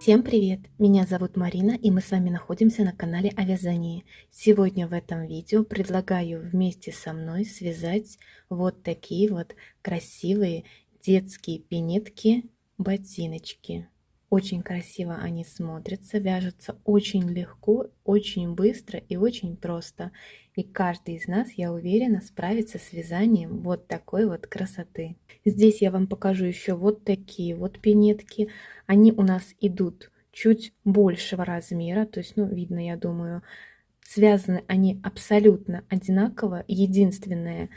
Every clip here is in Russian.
Всем привет! Меня зовут Марина, и мы с вами находимся на канале о вязании. Сегодня в этом видео предлагаю вместе со мной связать вот такие вот красивые детские пинетки-ботиночки. Очень красиво они смотрятся, вяжутся очень легко, очень быстро и очень просто. И каждый из нас, я уверена, справится с вязанием вот такой вот красоты. Здесь я вам покажу еще вот такие вот пинетки. Они у нас идут чуть большего размера, то есть, видно, я думаю, связаны они абсолютно одинаково. Единственное,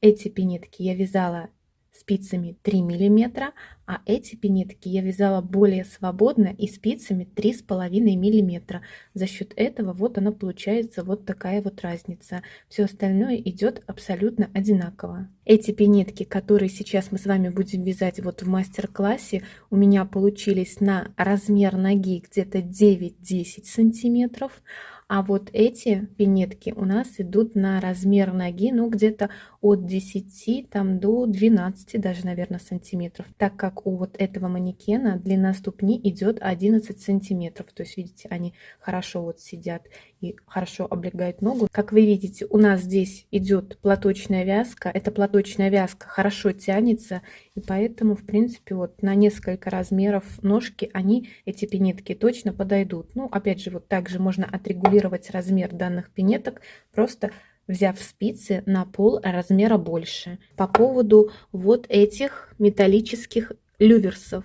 эти пинетки я вязала спицами 3 миллиметра, а эти пинетки я вязала более свободно и спицами 3,5 миллиметра. За счет этого вот она получается вот такая вот разница. Все остальное идет абсолютно одинаково. Эти пинетки, которые сейчас мы с вами будем вязать вот в мастер-классе, у меня получились на размер ноги где-то 9-10 сантиметров. А вот эти пинетки у нас идут на размер ноги, где-то от 10 там, до 12 даже, наверное, сантиметров. Так как у вот этого манекена длина ступни идет 11 сантиметров. То есть, видите, они хорошо вот сидят и хорошо облегают ногу. Как вы видите, у нас здесь идет платочная вязка. Эта платочная вязка хорошо тянется, и поэтому, в принципе, вот на несколько размеров ножки эти пинетки точно подойдут. Опять же, вот также можно отрегулировать размер данных пинеток, просто взяв спицы на пол размера больше. По поводу вот этих металлических люверсов.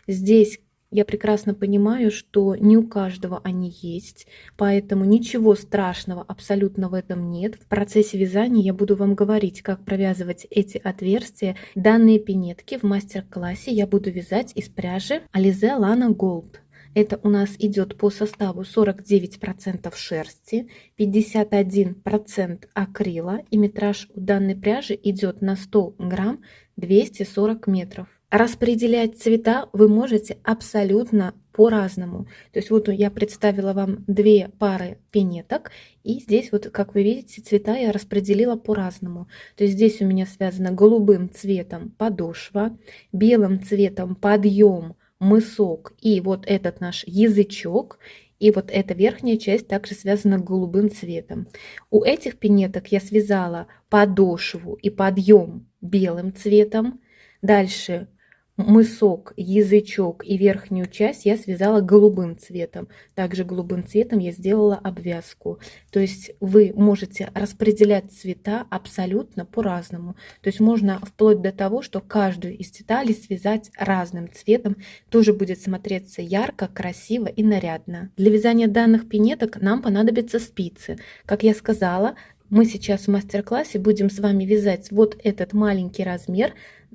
Здесь я прекрасно понимаю, что не у каждого они есть, поэтому ничего страшного абсолютно в этом нет. В процессе вязания я буду вам говорить, как провязывать эти отверстия. Данные пинетки в мастер-классе я буду вязать из пряжи Alize Lana Gold. Это у нас идет по составу 49% шерсти, 51% акрила, и метраж у данной пряжи идет на 100 грамм 240 метров. Распределять цвета вы можете абсолютно по-разному. То есть вот я представила вам две пары пинеток, и здесь вот, как вы видите, цвета я распределила по-разному. То есть здесь у меня связано голубым цветом подошва, белым цветом подъем, мысок и вот этот наш язычок, и вот эта верхняя часть также связана голубым цветом. У этих пинеток я связала подошву и подъем белым цветом, дальше мысок, язычок и верхнюю часть я связала голубым цветом. Также голубым цветом я сделала обвязку. То есть вы можете распределять цвета абсолютно по-разному. То есть можно вплоть до того, что каждую из деталей связать разным цветом. Тоже будет смотреться ярко, красиво и нарядно. Для вязания данных пинеток нам понадобятся спицы. Как я сказала, мы сейчас в мастер-классе будем с вами вязать вот этот маленький размер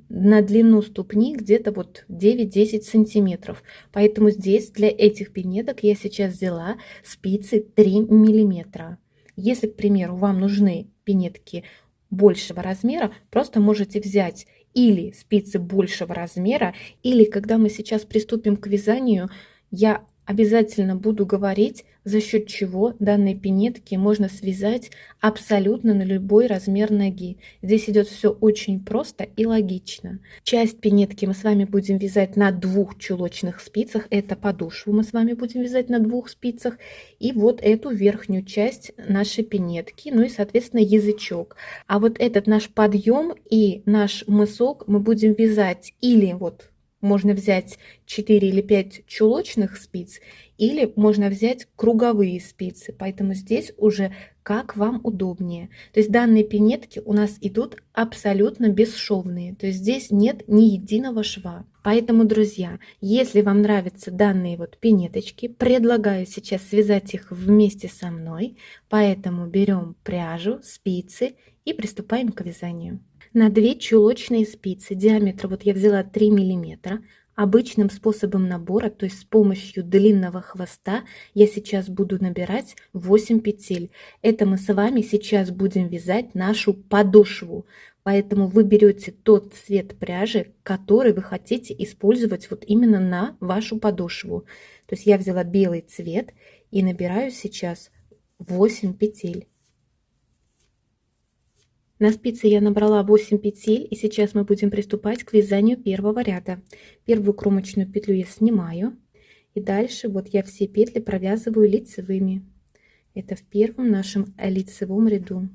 на длину ступни где-то вот 9-10 сантиметров. Поэтому здесь для этих пинеток я сейчас взяла спицы 3 миллиметра. Если, к примеру, вам нужны пинетки большего размера, просто можете взять или спицы большего размера, или когда мы сейчас приступим к вязанию, я обязательно буду говорить, за счет чего данные пинетки можно связать абсолютно на любой размер ноги. Здесь идет все очень просто и логично. Часть пинетки мы с вами будем вязать на 2 чулочных спицах. Это подошву мы с вами будем вязать на 2 спицах. И вот эту верхнюю часть нашей пинетки, и, соответственно, язычок. А вот этот наш подъем и наш мысок мы будем вязать или вот можно взять 4 или 5 чулочных спиц, или можно взять круговые спицы. Поэтому здесь уже как вам удобнее. То есть данные пинетки у нас идут абсолютно бесшовные. То есть здесь нет ни единого шва. Поэтому, друзья, если вам нравятся данные вот пинеточки, предлагаю сейчас связать их вместе со мной. Поэтому берем пряжу, спицы и приступаем к вязанию. На 2 чулочные спицы диаметра вот я взяла 3 миллиметра. Обычным способом набора, то есть с помощью длинного хвоста, я сейчас буду набирать 8 петель. Это мы с вами сейчас будем вязать нашу подошву. Поэтому вы берете тот цвет пряжи, который вы хотите использовать вот именно на вашу подошву. То есть я взяла белый цвет и набираю сейчас 8 петель. На спице я набрала 8 петель, и сейчас мы будем приступать к вязанию первого ряда. Первую кромочную петлю я снимаю, И дальше вот я все петли провязываю лицевыми. Это в первом нашем лицевом ряду.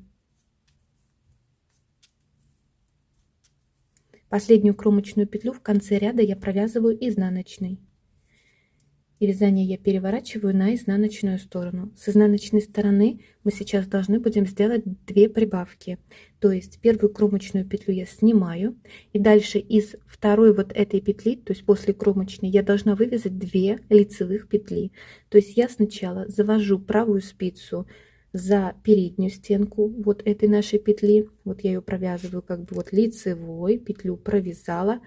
Последнюю кромочную петлю в конце ряда я провязываю изнаночной. И вязание я переворачиваю на изнаночную сторону. С изнаночной стороны мы сейчас должны будем сделать 2 прибавки. То есть первую кромочную петлю я снимаю, и дальше из второй вот этой петли, то есть после кромочной, я должна вывязать 2 лицевых петли. То есть я сначала завожу правую спицу за переднюю стенку вот этой нашей петли. Вот я ее провязываю как бы вот лицевой, петлю провязала.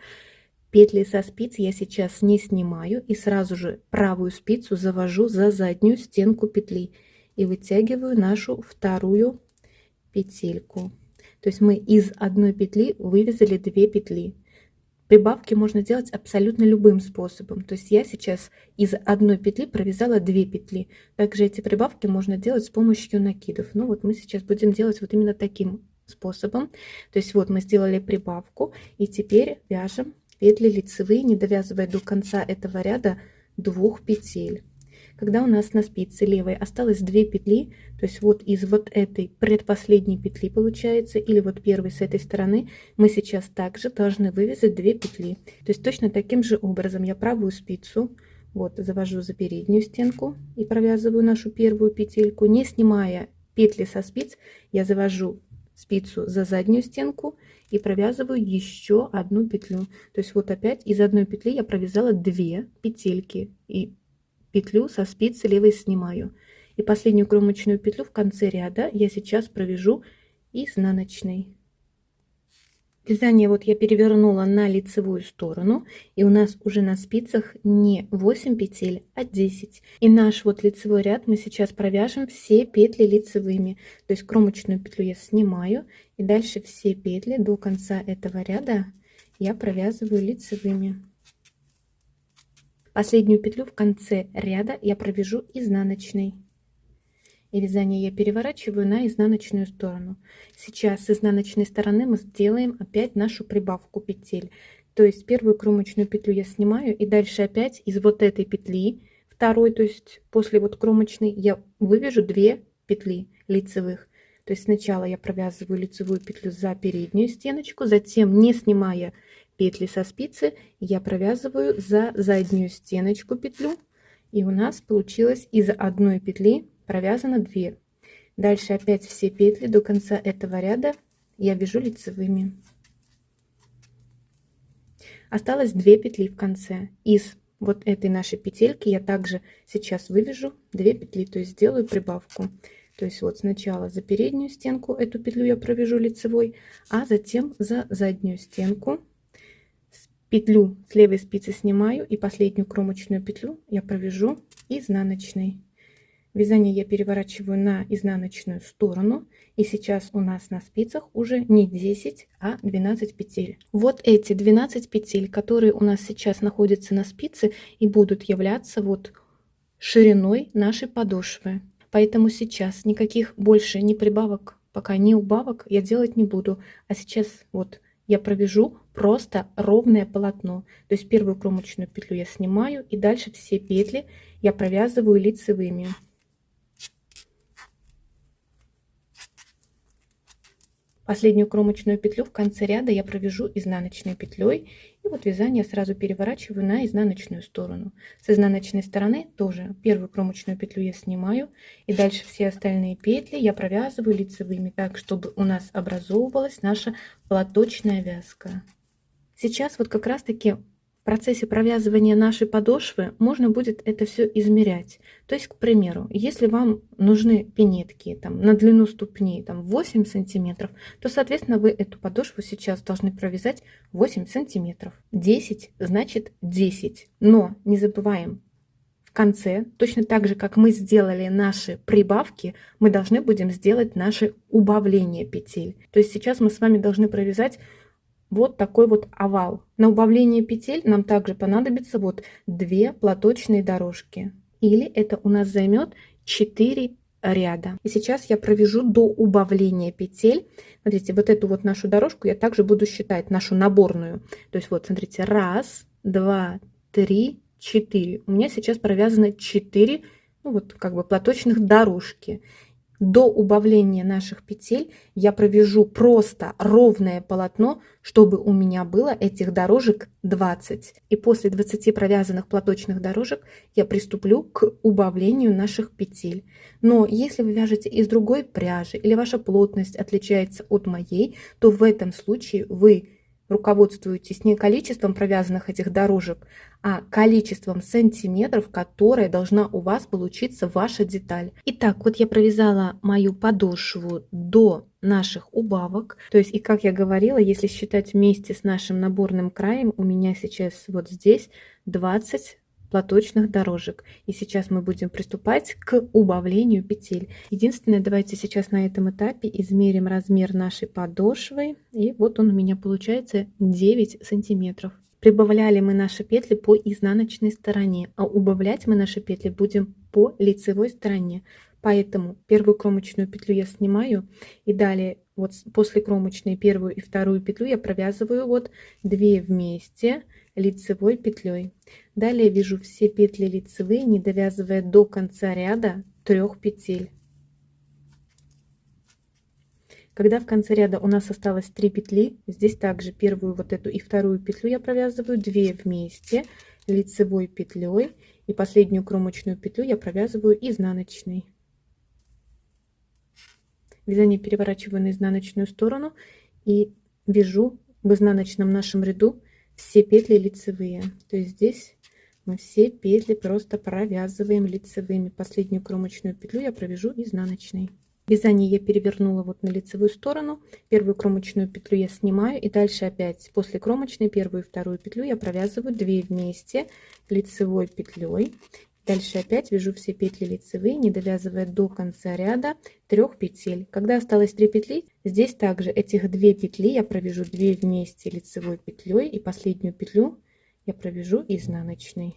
Петли со спиц я сейчас не снимаю и сразу же правую спицу завожу за заднюю стенку петли и вытягиваю нашу вторую петельку. То есть мы из одной петли вывязали 2 петли. Прибавки можно делать абсолютно любым способом. То есть я сейчас из одной петли провязала 2 петли. Также эти прибавки можно делать с помощью накидов. Ну вот мы сейчас будем делать вот именно таким способом. То есть вот мы сделали прибавку и теперь вяжем петли лицевые, не довязывая до конца этого ряда 2 петель. Когда у нас на спице левой осталось 2 петли, то есть вот из вот этой предпоследней петли получается, или вот первой с этой стороны, мы сейчас также должны вывязать 2 петли. То есть точно таким же образом я правую спицу вот завожу за переднюю стенку и провязываю нашу первую петельку, не снимая петли со спиц, я завожу спицу за заднюю стенку и провязываю еще одну петлю. То есть вот опять из одной петли я провязала 2 петельки и петлю со спицы левой снимаю. И последнюю кромочную петлю в конце ряда я сейчас провяжу изнаночной. Вязание вот я перевернула на лицевую сторону, и у нас уже на спицах не 8 петель, а 10. И наш вот лицевой ряд мы сейчас провяжем все петли лицевыми. То есть кромочную петлю я снимаю, и дальше все петли до конца этого ряда я провязываю лицевыми. Последнюю петлю в конце ряда я провяжу изнаночной. И вязание я переворачиваю на изнаночную сторону. Сейчас с изнаночной стороны мы сделаем опять нашу прибавку петель. То есть первую кромочную петлю я снимаю, и дальше опять из вот этой петли второй, то есть после вот кромочной, я вывяжу 2 петли лицевых. То есть сначала я провязываю лицевую петлю за переднюю стеночку, затем, не снимая петли со спицы, я провязываю за заднюю стеночку петлю. И у нас получилось из одной петли провязано 2. Дальше опять все петли до конца этого ряда я вяжу лицевыми. Осталось 2 петли в конце. Из вот этой нашей петельки я также сейчас вывяжу 2 петли, то есть сделаю прибавку. То есть вот сначала за переднюю стенку эту петлю я провяжу лицевой, а затем за заднюю стенку петлю с левой спицы снимаю, и последнюю кромочную петлю я провяжу изнаночной. Вязание я переворачиваю на изнаночную сторону, и сейчас у нас на спицах уже не 10, а 12 петель. Вот эти 12 петель, которые у нас сейчас находятся на спице, и будут являться вот шириной нашей подошвы. Поэтому сейчас никаких больше ни прибавок, пока ни убавок я делать не буду. А сейчас вот я провяжу просто ровное полотно. То есть первую кромочную петлю я снимаю, и дальше все петли я провязываю лицевыми. Последнюю кромочную петлю в конце ряда я провяжу изнаночной петлей, и вот вязание сразу переворачиваю на изнаночную сторону. С изнаночной стороны тоже первую кромочную петлю я снимаю, и дальше все остальные петли я провязываю лицевыми, так чтобы у нас образовывалась наша платочная вязка. Сейчас вот как раз таки в процессе провязывания нашей подошвы можно будет это все измерять. То есть, к примеру, если вам нужны пинетки там, на длину ступни там, 8 сантиметров, то, соответственно, вы эту подошву сейчас должны провязать 8 сантиметров. 10 значит 10. Но не забываем, в конце, точно так же, как мы сделали наши прибавки, мы должны будем сделать наши убавления петель. То есть сейчас мы с вами должны провязать вот такой вот овал. На убавление петель нам также понадобится вот 2 платочные дорожки. Или это у нас займет 4 ряда. И сейчас я провяжу до убавления петель. Смотрите, вот эту вот нашу дорожку я также буду считать, нашу наборную. То есть вот, смотрите, 1, 2, 3, 4. У меня сейчас провязано 4, ну вот как бы платочных дорожки. До убавления наших петель я провяжу просто ровное полотно, чтобы у меня было этих дорожек 20. И после 20 провязанных платочных дорожек я приступлю к убавлению наших петель. Но если вы вяжете из другой пряжи или ваша плотность отличается от моей, то в этом случае вы руководствуетесь не количеством провязанных этих дорожек, а количеством сантиметров, которое должна у вас получиться ваша деталь. Итак, вот я провязала мою подошву до наших убавок. То есть, и как я говорила, если считать вместе с нашим наборным краем, у меня сейчас вот здесь 20 платочных дорожек. И сейчас мы будем приступать к убавлению петель. Единственное, давайте сейчас на этом этапе измерим размер нашей подошвы. И вот он у меня получается 9 сантиметров. Прибавляли мы наши петли по изнаночной стороне, а убавлять мы наши петли будем по лицевой стороне. Поэтому первую кромочную петлю я снимаю, и далее вот после кромочной первую и вторую петлю я провязываю вот 2 вместе лицевой петлей. Далее вяжу все петли лицевые, не довязывая до конца ряда 3 петель. Когда в конце ряда у нас осталось 3 петли, здесь также первую вот эту и вторую петлю я провязываю 2 вместе лицевой петлей, и последнюю кромочную петлю я провязываю изнаночной. Вязание переворачиваю на изнаночную сторону и вяжу в изнаночном нашем ряду все петли лицевые. То есть здесь мы все петли просто провязываем лицевыми. Последнюю кромочную петлю я провяжу изнаночной. Вязание я перевернула вот на лицевую сторону. Первую кромочную петлю я снимаю, и дальше опять после кромочной первую и вторую петлю я провязываю 2 вместе лицевой петлей. Дальше опять вяжу все петли лицевые, не довязывая до конца ряда 3 петель. Когда осталось 3 петли, здесь также этих 2 петли я провяжу 2 вместе лицевой петлей, и последнюю петлю я провяжу изнаночной.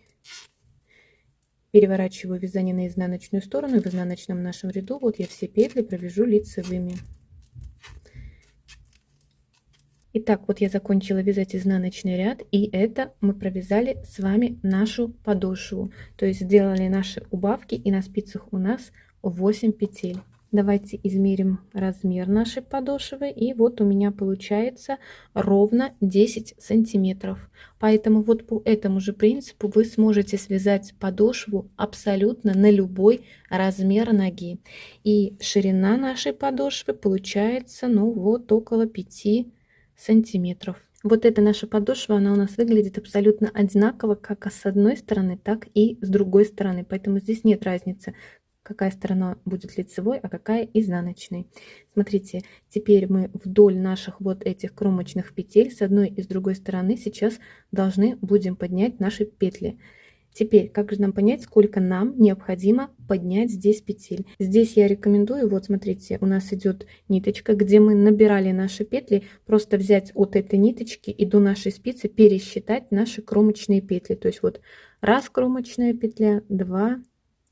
Переворачиваю вязание на изнаночную сторону, и в изнаночном нашем ряду вот я все петли провяжу лицевыми. Итак, вот я закончила вязать изнаночный ряд, и это мы провязали с вами нашу подошву. То есть сделали наши убавки, и на спицах у нас 8 петель. Давайте измерим размер нашей подошвы, и вот у меня получается ровно 10 сантиметров. Поэтому вот по этому же принципу вы сможете связать подошву абсолютно на любой размер ноги. И ширина нашей подошвы получается, ну вот, около 5 сантиметров. Вот эта наша подошва, она у нас выглядит абсолютно одинаково, как с одной стороны, так и с другой стороны. Поэтому здесь нет разницы, какая сторона будет лицевой, а какая изнаночной. Смотрите, теперь мы вдоль наших вот этих кромочных петель с одной и с другой стороны сейчас должны будем поднять наши петли. Теперь, как же нам понять, сколько нам необходимо поднять здесь петель? Здесь я рекомендую, вот смотрите, у нас идет ниточка, где мы набирали наши петли, просто взять от этой ниточки и до нашей спицы пересчитать наши кромочные петли. То есть вот раз кромочная петля, 2,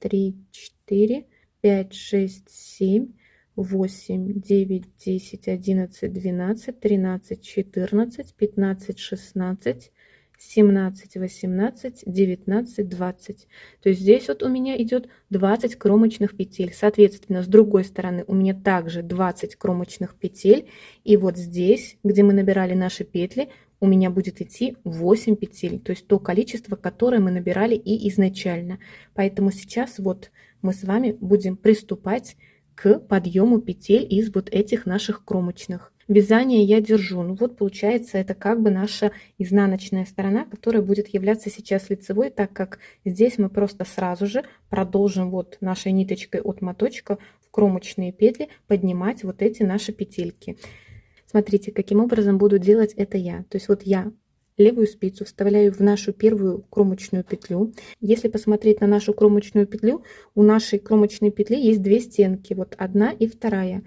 3, 4, 5, 6, 7, 8, 9, 10, 11, 12, 13, 14, 15, 16, 17, 18, 19, 20. То есть здесь вот у меня идет 20 кромочных петель. Соответственно, с другой стороны у меня также 20 кромочных петель. И вот здесь, где мы набирали наши петли, у меня будет идти 8 петель. То есть то количество, которое мы набирали и изначально. Поэтому сейчас вот мы с вами будем приступать к подъему петель из вот этих наших кромочных. Вязание я держу. Ну вот получается, это как бы наша изнаночная сторона, которая будет являться сейчас лицевой, так как здесь мы просто сразу же продолжим вот нашей ниточкой от моточка в кромочные петли поднимать вот эти наши петельки. Смотрите, каким образом буду делать это я. То есть вот я левую спицу вставляю в нашу первую кромочную петлю. Если посмотреть на нашу кромочную петлю, у нашей кромочной петли есть 2 стенки, вот одна и вторая.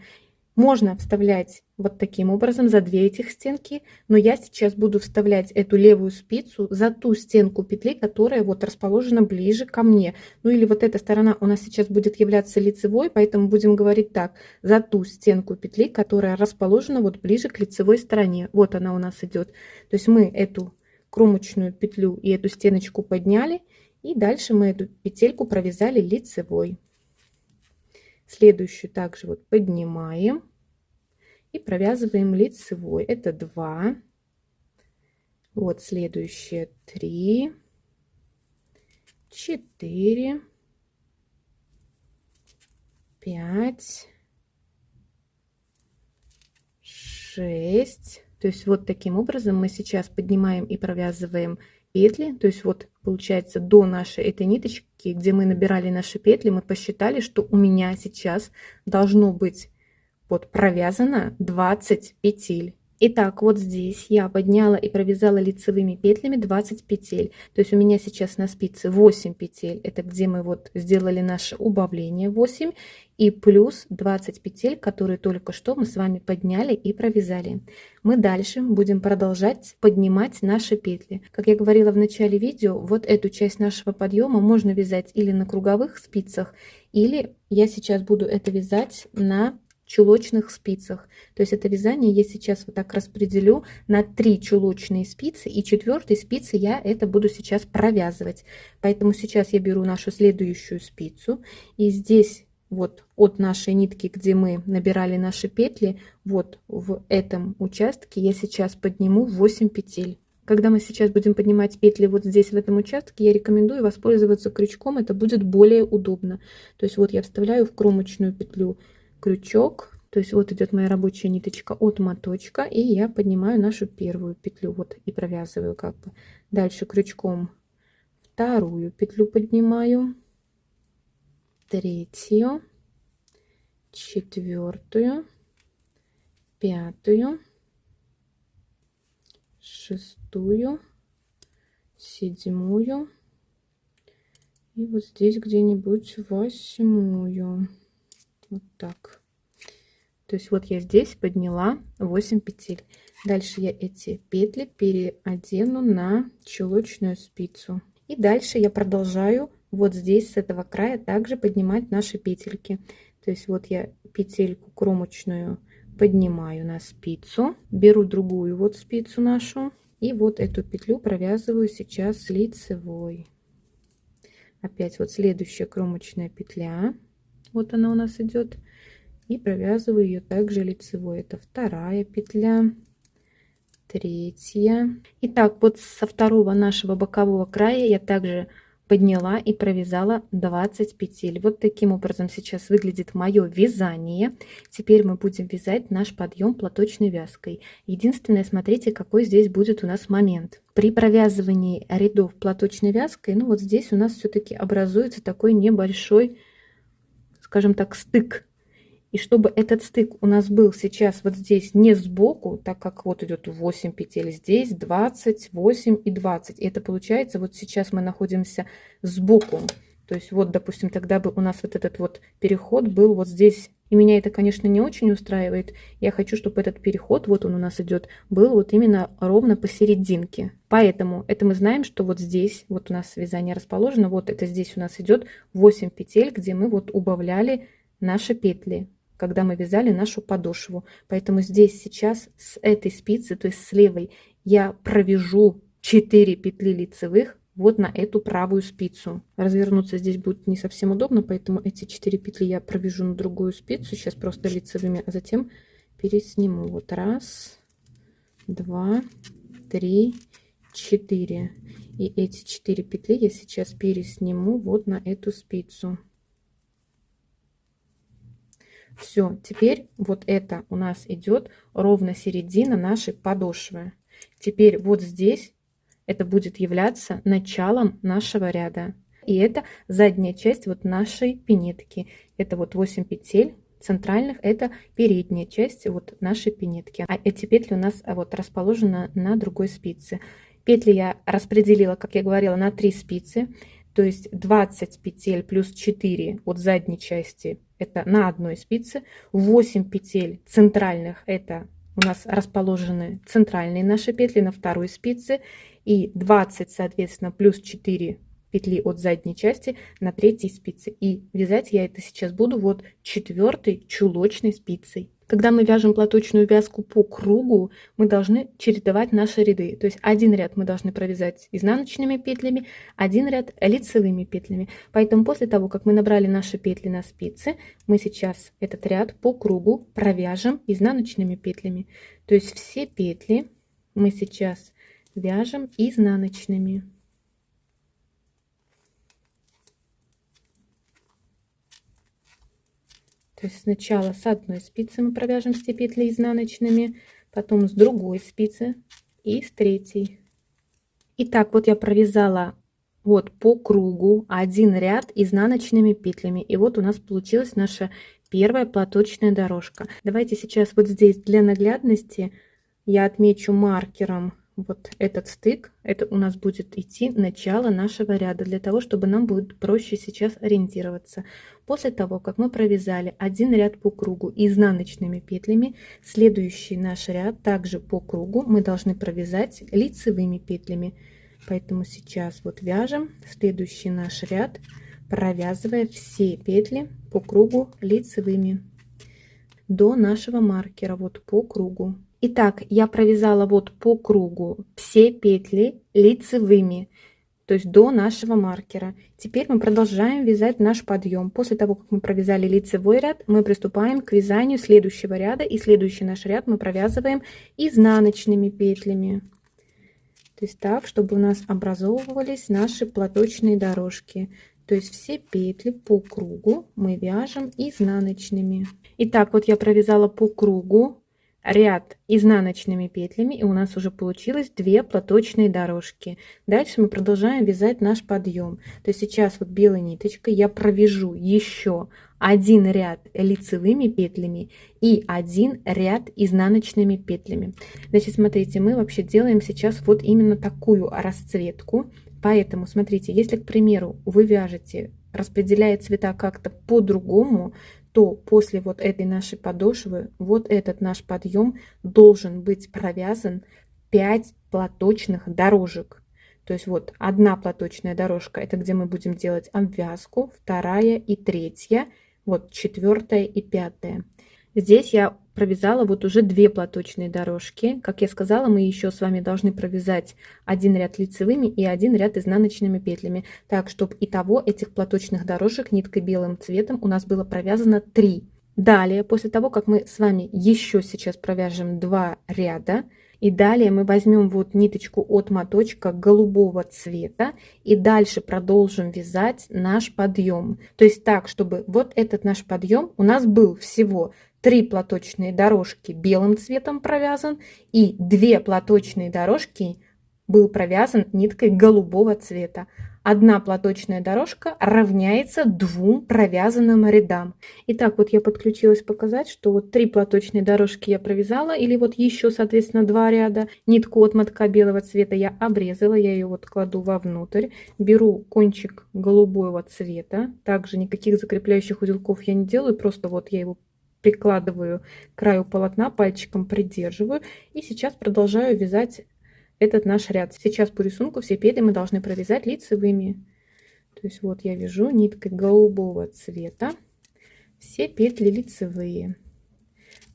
Можно вставлять вот таким образом за 2 этих стенки, но я сейчас буду вставлять эту левую спицу за ту стенку петли, которая вот расположена ближе ко мне. Ну или вот эта сторона у нас сейчас будет являться лицевой, поэтому будем говорить так: за ту стенку петли, которая расположена вот ближе к лицевой стороне. Вот она у нас идет. То есть мы эту кромочную петлю и эту стеночку подняли, И дальше мы эту петельку провязали лицевой. Следующую также вот поднимаем и провязываем лицевой. Это 2. Вот следующие 3, 4, 5, 6. То есть вот таким образом мы сейчас поднимаем и провязываем петли. То есть вот получается до нашей этой ниточки, где мы набирали наши петли, мы посчитали, что у меня сейчас должно быть вот провязано 20 петель. Итак, вот здесь я подняла и провязала лицевыми петлями 20 петель. То есть у меня сейчас на спице 8 петель. Это где мы вот сделали наше убавление 8. И плюс 20 петель, которые только что мы с вами подняли и провязали. Мы дальше будем продолжать поднимать наши петли. Как я говорила в начале видео, вот эту часть нашего подъема можно вязать или на круговых спицах, или я сейчас буду это вязать на чулочных спицах. То есть это вязание я сейчас вот так распределю на 3 чулочные спицы, и 4-й спицы я это буду сейчас провязывать. Поэтому сейчас я беру нашу следующую спицу, и здесь вот от нашей нитки, где мы набирали наши петли, вот в этом участке я сейчас подниму 8 петель. Когда мы сейчас будем поднимать петли вот здесь в этом участке, я рекомендую воспользоваться крючком, это будет более удобно. То есть вот я вставляю в кромочную петлю крючок, то есть вот идет моя рабочая ниточка от моточка, и я поднимаю нашу первую петлю вот и провязываю как бы. Дальше крючком вторую петлю поднимаю, третью, четвертую, пятую, шестую, седьмую и вот здесь где-нибудь 8. Вот так. То есть вот я здесь подняла 8 петель. Дальше я эти петли переодену на чулочную спицу. И дальше я продолжаю вот здесь с этого края также поднимать наши петельки. То есть вот я петельку кромочную поднимаю на спицу, беру другую вот спицу нашу, и вот эту петлю провязываю сейчас лицевой. Опять вот следующая кромочная петля. Вот она у нас идет, и провязываю ее также лицевой. Это вторая петля, третья. Итак, вот со второго нашего бокового края я также подняла и провязала 20 петель. Вот таким образом сейчас выглядит мое вязание. Теперь мы будем вязать наш подъем платочной вязкой. Единственное, смотрите, какой здесь будет у нас момент. При провязывании рядов платочной вязкой, ну вот здесь у нас все-таки образуется такой небольшой, скажем так, стык. И чтобы этот стык у нас был сейчас вот здесь не сбоку, так как вот идет 8 петель, здесь 28 и 20. И это получается вот сейчас мы находимся сбоку. То есть вот, допустим, тогда бы у нас вот этот вот переход был вот здесь. И меня это, конечно, не очень устраивает. Я хочу, чтобы этот переход, вот он у нас идет, был вот именно ровно посерединке. Поэтому это мы знаем, что вот здесь, вот у нас вязание расположено, вот это здесь у нас идет 8 петель, где мы вот убавляли наши петли, когда мы вязали нашу подошву. Поэтому здесь сейчас с этой спицы, то есть с левой, я провяжу 4 петли лицевых вот на эту правую спицу. Развернуться здесь будет не совсем удобно, поэтому эти 4 петли я провяжу на другую спицу, сейчас просто лицевыми, а затем пересниму. Вот 1, 2, 3, 4. И эти 4 петли я сейчас пересниму вот на эту спицу. Все, теперь вот это у нас идет ровно середина нашей подошвы. Теперь вот здесь это будет являться началом нашего ряда. И это задняя часть вот нашей пинетки. Это вот 8 петель центральных, это передняя часть вот нашей пинетки. А эти петли у нас вот расположены на другой спице. Петли я распределила, как я говорила, на 3 спицы. То есть 20 петель плюс 4 от задней части это на одной спице, 8 петель центральных это у нас расположены центральные наши петли на второй спице, и 20 соответственно плюс 4 петли от задней части на третьей спице. И вязать я это сейчас буду вот 4-й чулочной спицей. Когда мы вяжем платочную вязку по кругу, мы должны чередовать наши ряды. То есть один ряд мы должны провязать изнаночными петлями, один ряд лицевыми петлями. Поэтому после того, как мы набрали наши петли на спице, мы сейчас этот ряд по кругу провяжем изнаночными петлями. То есть все петли мы сейчас вяжем изнаночными. То есть сначала с одной спицы мы провяжем все петли изнаночными, потом с другой спицы и с третьей. Итак, вот я провязала вот по кругу один ряд изнаночными петлями. И вот у нас получилась наша первая платочная дорожка. Давайте сейчас вот здесь для наглядности я отмечу маркером вот этот стык. Это у нас будет идти начало нашего ряда, для того, чтобы нам будет проще сейчас ориентироваться. После того, как мы провязали один ряд по кругу изнаночными петлями, следующий наш ряд также по кругу мы должны провязать лицевыми петлями. Поэтому сейчас вот вяжем следующий наш ряд, провязывая все петли по кругу лицевыми до нашего маркера вот по кругу. Итак, я провязала вот по кругу все петли лицевыми, то есть до нашего маркера. Теперь мы продолжаем вязать наш подъем. После того, как мы провязали лицевой ряд, мы приступаем к вязанию следующего ряда, и следующий наш ряд мы провязываем изнаночными петлями. То есть так, чтобы у нас образовывались наши платочные дорожки. То есть все петли по кругу мы вяжем изнаночными. Итак, вот я провязала по кругу ряд изнаночными петлями, и у нас уже получилось 2 платочные дорожки. Дальше мы продолжаем вязать наш подъем. То есть сейчас вот белой ниточкой я провяжу еще один ряд лицевыми петлями и один ряд изнаночными петлями. Значит, смотрите, мы вообще делаем сейчас вот именно такую расцветку. Поэтому смотрите, если, к примеру, вы вяжете, распределяя цвета как-то по-другому, то после вот этой нашей подошвы вот этот наш подъем должен быть провязан 5 платочных дорожек. То есть вот одна платочная дорожка — это где мы будем делать обвязку, вторая и третья, вот четвертая и пятая. Здесь я провязала вот уже 2 платочные дорожки. Как я сказала, мы еще с вами должны провязать один ряд лицевыми и один ряд изнаночными петлями, так чтобы итого этих платочных дорожек ниткой белым цветом у нас было провязано 3. Далее, после того, как мы с вами еще сейчас провяжем 2 ряда, и далее мы возьмем вот ниточку от моточка голубого цвета и дальше продолжим вязать наш подъем. То есть так, чтобы вот этот наш подъем у нас был всего 3 платочные дорожки белым цветом провязан и 2 платочные дорожки был провязан ниткой голубого цвета. Одна платочная дорожка равняется 2 провязанным рядам. Итак, вот я подключилась показать, что вот 3 платочные дорожки я провязала, или вот еще, соответственно, 2 ряда. Нитку от мотка белого цвета я обрезала, я ее вот кладу вовнутрь. Беру кончик голубого цвета. Также никаких закрепляющих узелков я не делаю, просто вот я его прикладываю к краю полотна, пальчиком придерживаю. И сейчас продолжаю вязать этот наш ряд. Сейчас по рисунку все петли мы должны провязать лицевыми. То есть вот я вяжу ниткой голубого цвета все петли лицевые.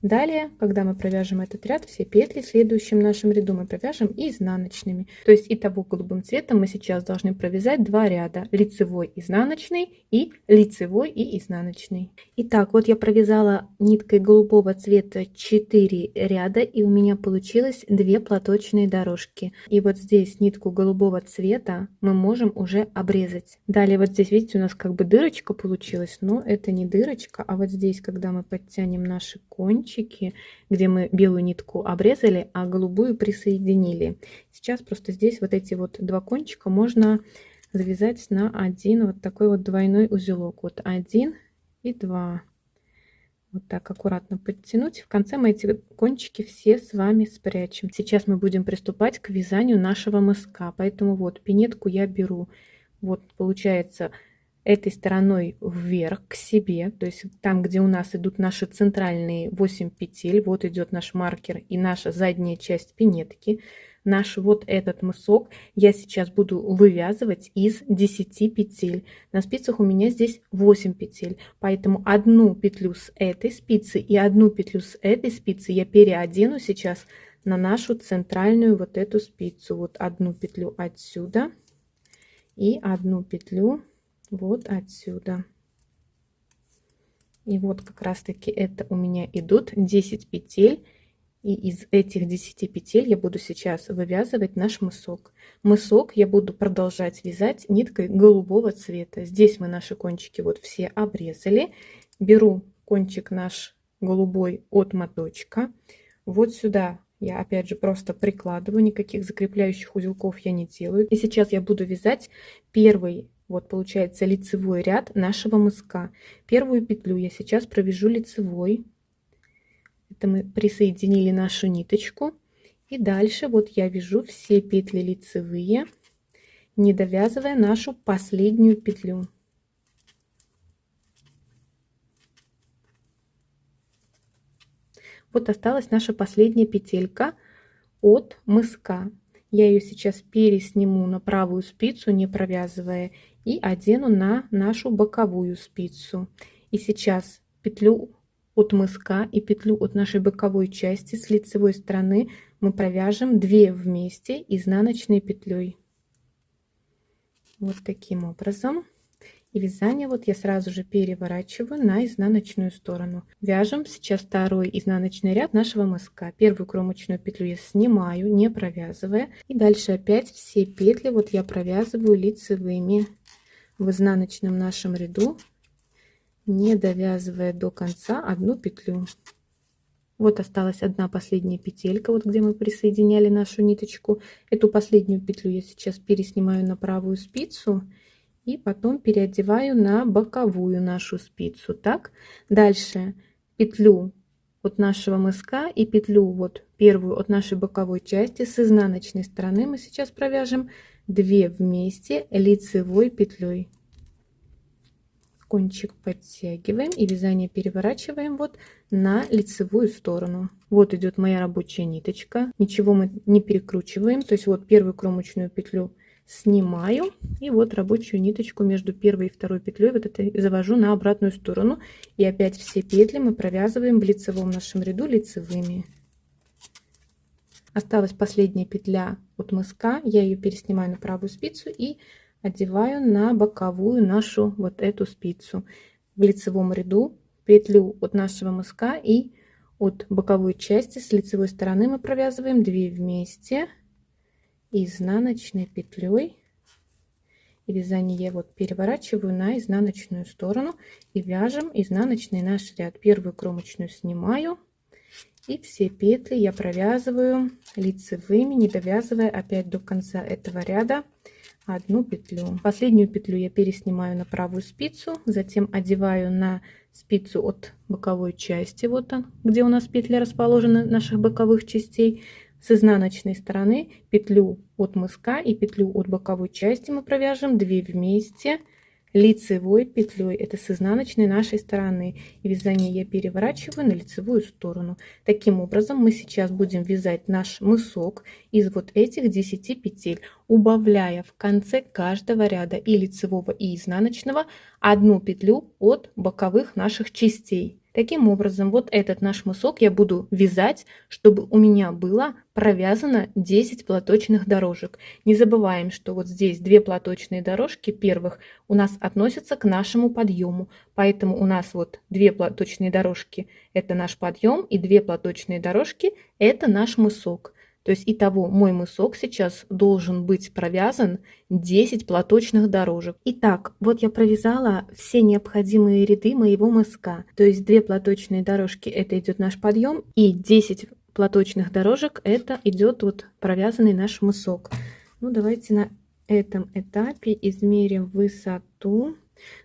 Далее, когда мы провяжем этот ряд, все петли в следующем нашем ряду мы провяжем изнаночными. То есть итого голубым цветом мы сейчас должны провязать 2 ряда: лицевой, изнаночный и лицевой и изнаночный. Итак, вот я провязала ниткой голубого цвета 4 ряда, и у меня получилось 2 платочные дорожки. И вот здесь нитку голубого цвета мы можем уже обрезать. Далее вот здесь, видите, у нас как бы дырочка получилась, но это не дырочка, а вот здесь, когда мы подтянем наши кончики, где мы белую нитку обрезали, а голубую присоединили. Сейчас просто здесь вот эти вот 2 кончика можно завязать на один вот такой вот двойной узелок. Вот 1 и 2. Вот так аккуратно подтянуть. В конце мы эти кончики все с вами спрячем. Сейчас мы будем приступать к вязанию нашего мыска. Поэтому вот пинетку я беру. Вот получается этой стороной вверх к себе, то есть там, где у нас идут наши центральные 8 петель, вот идет наш маркер и наша задняя часть пинетки. наш вот этот мысок я сейчас буду вывязывать из 10 петель. На спицах у меня здесь 8 петель, поэтому одну петлю с этой спицы и одну петлю с этой спицы я переодену сейчас на нашу центральную вот эту спицу. Вот одну петлю отсюда и одну петлю вот отсюда. И вот как раз таки это у меня идут 10 петель. И из этих 10 петель я буду сейчас вывязывать наш мысок. Мысок я буду продолжать вязать ниткой голубого цвета. Здесь мы наши кончики вот все обрезали. Беру кончик наш голубой от моточка. Вот сюда я опять же просто прикладываю, никаких закрепляющих узелков я не делаю. И сейчас я буду вязать первый, вот получается, лицевой ряд нашего мыска. Первую петлю я сейчас провяжу лицевой. Это мы присоединили нашу ниточку. И дальше вот я вяжу все петли лицевые, не довязывая нашу последнюю петлю. Вот осталась наша последняя петелька от мыска. Я ее сейчас пересниму на правую спицу, не провязывая, и одену на нашу боковую спицу. И сейчас петлю от мыска и петлю от нашей боковой части с лицевой стороны мы провяжем 2 вместе изнаночной петлей. Вот таким образом. И вязание вот я сразу же переворачиваю на изнаночную сторону. Вяжем сейчас второй изнаночный ряд нашего мыска. Первую кромочную петлю я снимаю, не провязывая. И дальше опять все петли вот я провязываю лицевыми в изнаночном нашем ряду, не довязывая до конца одну петлю. Вот осталась одна последняя петелька, вот где мы присоединяли нашу ниточку. Эту последнюю петлю я сейчас переснимаю на правую спицу и потом переодеваю на боковую нашу спицу. Так, дальше петлю от нашего мыска и петлю вот первую от нашей боковой части с изнаночной стороны мы сейчас провяжем 2 вместе лицевой петлей. Кончик подтягиваем и вязание переворачиваем вот на лицевую сторону. Вот идет моя рабочая ниточка, ничего мы не перекручиваем, то есть вот первую кромочную петлю снимаю и вот рабочую ниточку между первой и второй петлей вот это завожу на обратную сторону, и опять все петли мы провязываем в лицевом нашем ряду лицевыми. Осталась последняя петля от мыска, я ее переснимаю на правую спицу и одеваю на боковую нашу вот эту спицу. В лицевом ряду петлю от нашего мыска и от боковой части с лицевой стороны мы провязываем 2 вместе изнаночной петлей. И вязание я вот переворачиваю на изнаночную сторону и вяжем изнаночный наш ряд. Первую кромочную снимаю и все петли я провязываю лицевыми, не довязывая опять до конца этого ряда одну петлю. Последнюю петлю я переснимаю на правую спицу, затем одеваю на спицу от боковой части, вот он, где у нас петли расположены наших боковых частей, с изнаночной стороны петлю от мыска и петлю от боковой части мы провяжем 2 вместе лицевой петлей, это с изнаночной нашей стороны, и вязание я переворачиваю на лицевую сторону. Таким образом мы сейчас будем вязать наш мысок из вот этих 10 петель, убавляя в конце каждого ряда и лицевого и изнаночного одну петлю от боковых наших частей. Таким образом, вот этот наш мысок я буду вязать, чтобы у меня было провязано 10 платочных дорожек. Не забываем, что вот здесь 2 платочные дорожки первых у нас относятся к нашему подъему. Поэтому у нас вот 2 платочные дорожки это наш подъем, и 2 платочные дорожки это наш мысок. То есть итого мой мысок сейчас должен быть провязан 10 платочных дорожек. Итак, вот я провязала все необходимые ряды моего мыска. То есть 2 платочные дорожки это идет наш подъем, и 10 платочных дорожек это идет вот провязанный наш мысок. Ну давайте на этом этапе измерим высоту.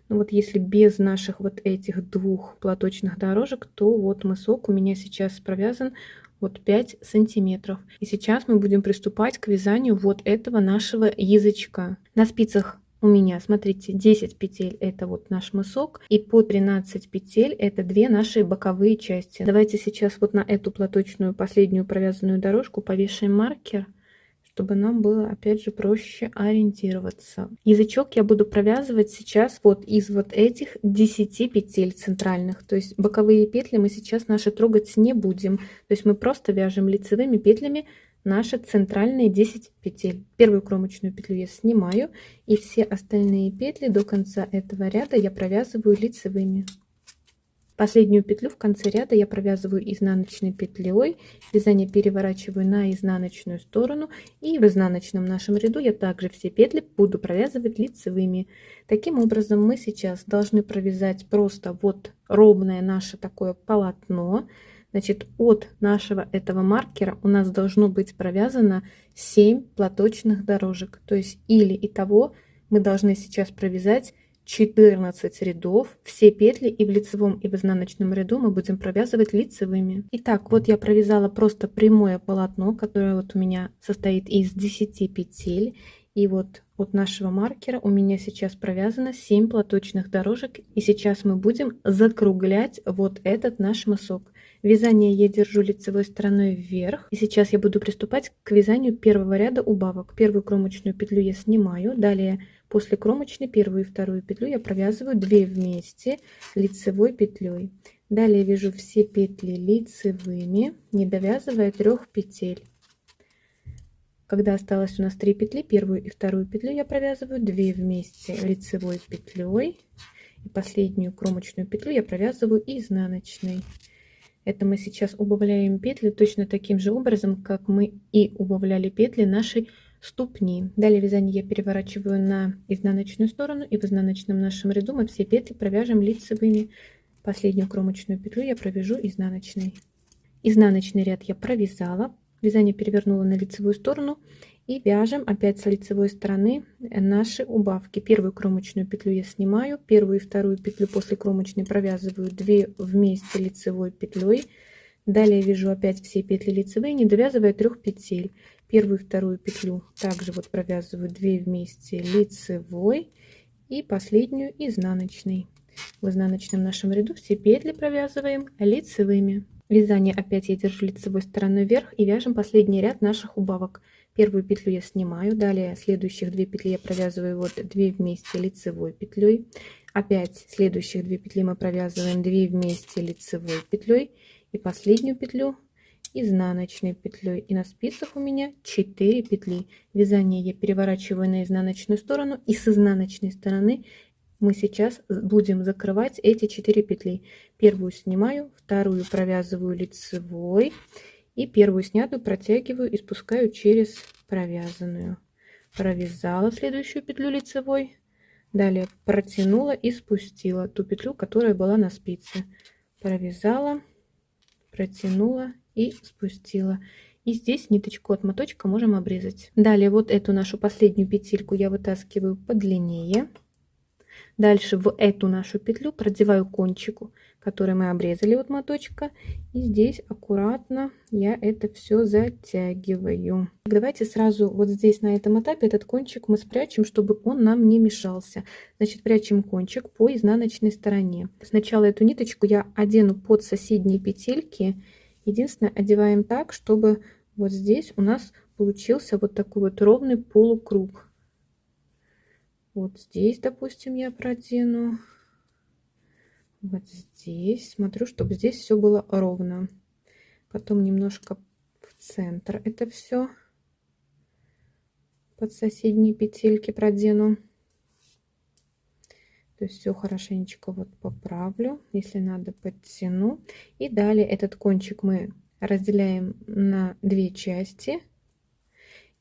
Ну вот если без наших вот этих 2 платочных дорожек, то вот мысок у меня сейчас провязан вот 5 сантиметров. И сейчас мы будем приступать к вязанию вот этого нашего язычка. На спицах у меня, смотрите, 10 петель это вот наш мысок, и по 13 петель это 2 наши боковые части. Давайте сейчас вот на эту платочную последнюю провязанную дорожку повешаем маркер. чтобы нам было опять же проще ориентироваться. Язычок я буду провязывать сейчас вот из вот этих 10 петель центральных, то есть боковые петли мы сейчас наши трогать не будем, то есть мы просто вяжем лицевыми петлями наши центральные 10 петель. Первую кромочную петлю я снимаю, и все остальные петли до конца этого ряда я провязываю лицевыми. Последнюю петлю в конце ряда я провязываю изнаночной петлей, вязание переворачиваю на изнаночную сторону, и в изнаночном нашем ряду я также все петли буду провязывать лицевыми. Таким образом мы сейчас должны провязать просто вот ровное наше такое полотно. Значит, от нашего этого маркера у нас должно быть провязано 7 платочных дорожек, то есть или итого мы должны сейчас провязать 14 рядов, все петли и в лицевом, и в изнаночном ряду мы будем провязывать лицевыми. Итак, вот я провязала просто прямое полотно, которое вот у меня состоит из 10 петель. И вот от нашего маркера у меня сейчас провязано 7 платочных дорожек. И сейчас мы будем закруглять вот этот наш мысок. Вязание я держу лицевой стороной вверх. И сейчас я буду приступать к вязанию первого ряда убавок. Первую кромочную петлю я снимаю. Далее после кромочной первую и вторую петлю я провязываю 2 вместе лицевой петлей. Далее вяжу все петли лицевыми, не довязывая 3 петель. Когда осталось у нас 3 петли, первую и вторую петлю я провязываю 2 вместе лицевой петлей. И последнюю кромочную петлю я провязываю изнаночной. Это мы сейчас убавляем петли точно таким же образом, как мы и убавляли петли нашей ступни. Далее вязание я переворачиваю на изнаночную сторону, и в изнаночном нашем ряду мы все петли провяжем лицевыми. Последнюю кромочную петлю я провяжу изнаночной. Изнаночный ряд я провязала, вязание перевернула на лицевую сторону, и вяжем опять с лицевой стороны наши убавки. Первую кромочную петлю я снимаю, первую и вторую петлю после кромочной провязываю 2 вместе лицевой петлей. Далее вяжу опять все петли лицевые, не довязывая 3 петель. Первую и вторую петлю также вот провязываю 2 вместе лицевой, и последнюю изнаночной. В изнаночном нашем ряду все петли провязываем лицевыми. Вязание опять я держу лицевой стороной вверх, и вяжем последний ряд наших убавок. Первую петлю я снимаю, далее следующих 2 петли я провязываю вот 2 вместе лицевой петлей. Опять следующих 2 петли мы провязываем 2 вместе лицевой петлей, и последнюю петлю изнаночной петлей. И на спицах у меня 4 петли. Вязание я переворачиваю на изнаночную сторону, и с изнаночной стороны мы сейчас будем закрывать эти 4 петли. Первую снимаю, вторую провязываю лицевой, и первую снятую протягиваю и спускаю через провязанную. Провязала следующую петлю лицевой, далее протянула и спустила ту петлю, которая была на спице. Провязала, протянула и спустила. И здесь ниточку от моточка можем обрезать. Далее вот эту нашу последнюю петельку я вытаскиваю подлиннее. Дальше в эту нашу петлю продеваю кончику, который мы обрезали от моточка, и здесь аккуратно я это все затягиваю. Давайте сразу вот здесь на этом этапе этот кончик мы спрячем, чтобы он нам не мешался. Значит, прячем кончик по изнаночной стороне. Сначала эту ниточку я одену под соседние петельки. Единственное, одеваем так, чтобы вот здесь у нас получился вот такой вот ровный полукруг. Вот здесь, допустим, я продену. Вот здесь. Смотрю, чтобы здесь все было ровно. Потом немножко в центр это все под соседние петельки продену. То есть все хорошенечко вот поправлю. Если надо, подтяну. И далее этот кончик мы разделяем на 2 части.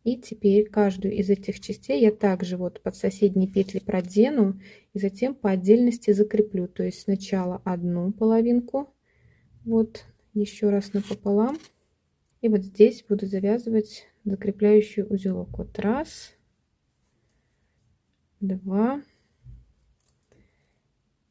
И теперь каждую из этих частей я также вот под соседние петли продену и затем по отдельности закреплю. То есть сначала одну половинку, вот еще раз напополам, и вот здесь буду завязывать закрепляющий узелок. Вот 1, 2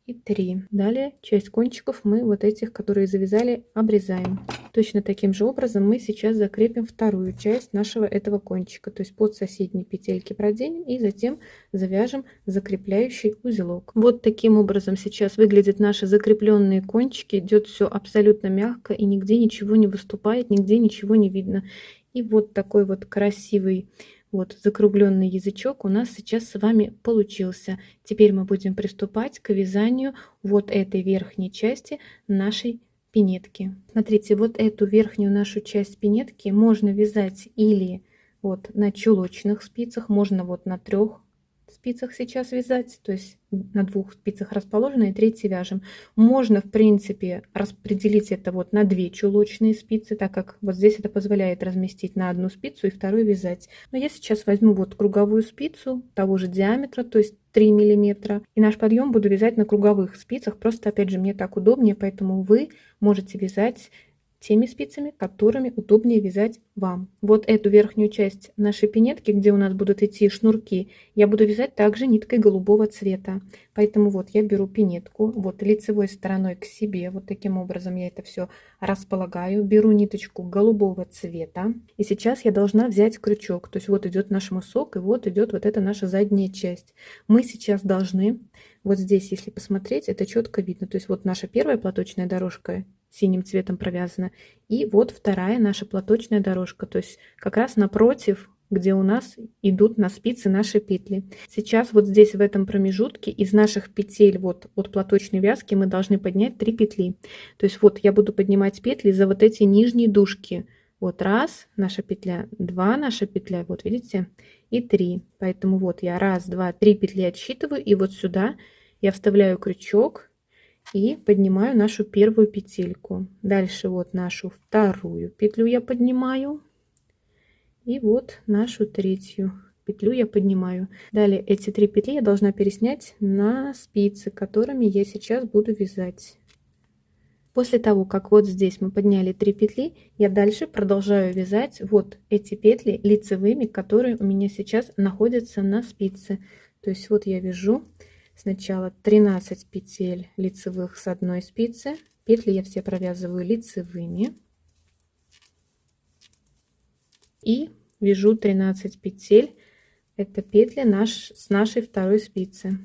и 3. Далее часть кончиков мы вот этих, которые завязали, обрезаем. Точно таким же образом мы сейчас закрепим вторую часть нашего этого кончика, то есть под соседние петельки проденем и затем завяжем закрепляющий узелок. Вот таким образом сейчас выглядят наши закрепленные кончики. Идет все абсолютно мягко, и нигде ничего не выступает, нигде ничего не видно. И вот такой вот красивый вот закругленный язычок у нас сейчас с вами получился. Теперь мы будем приступать к вязанию вот этой верхней части нашей пинетки. Смотрите, вот эту верхнюю нашу часть пинетки можно вязать или вот на чулочных спицах, можно вот на 3 спицах сейчас вязать, то есть на 2 спицах расположено и 3 вяжем. Можно, в принципе, распределить это вот на 2 чулочные спицы, так как вот здесь это позволяет разместить на 1 спицу и вторую вязать. Но я сейчас возьму вот круговую спицу того же диаметра, то есть 3 миллиметра, и наш подъем буду вязать на круговых спицах. Просто, опять же, мне так удобнее, поэтому вы можете вязать теми спицами, которыми удобнее вязать вам. Вот эту верхнюю часть нашей пинетки, где у нас будут идти шнурки, я буду вязать также ниткой голубого цвета. Поэтому вот я беру пинетку, вот лицевой стороной к себе, вот таким образом я это все располагаю, беру ниточку голубого цвета, и сейчас я должна взять крючок. То есть вот идет наш мысок, и вот идет вот эта наша задняя часть. Мы сейчас должны, вот здесь, если посмотреть, это четко видно. То есть вот наша первая платочная дорожка синим цветом провязана, и вот вторая наша платочная дорожка, то есть как раз напротив, где у нас идут на спицы наши петли. Сейчас вот здесь в этом промежутке из наших петель вот от платочной вязки мы должны поднять 3 петли. То есть вот я буду поднимать петли за вот эти нижние дужки. Вот раз наша петля, 2 наша петля, вот видите, и 3. Поэтому вот я 1, 2, 3 петли отсчитываю, и вот сюда я вставляю крючок и поднимаю нашу первую петельку. Дальше вот нашу вторую петлю я поднимаю, и вот нашу третью петлю я поднимаю. Далее эти 3 петли я должна переснять на спицы, которыми я сейчас буду вязать. После того, как вот здесь мы подняли 3 петли, я дальше продолжаю вязать вот эти петли лицевыми, которые у меня сейчас находятся на спице. То есть вот я вяжу сначала 13 петель лицевых с одной спицы. Петли я все провязываю лицевыми. И вяжу 13 петель. Это петли с нашей второй спицы.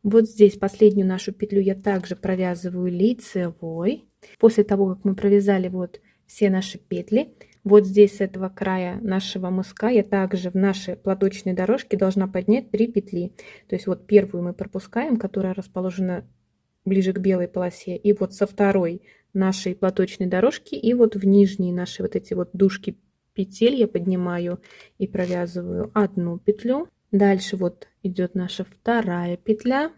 Вот здесь последнюю нашу петлю я также провязываю лицевой. После того, как мы провязали вот все наши петли, вот здесь с этого края нашего мыска я также в нашей платочной дорожке должна поднять 3 петли. То есть вот первую мы пропускаем, которая расположена ближе к белой полосе, и вот со второй нашей платочной дорожки, и вот в нижние наши вот эти вот дужки петель я поднимаю и провязываю 1 петлю. Дальше вот идет наша вторая петля,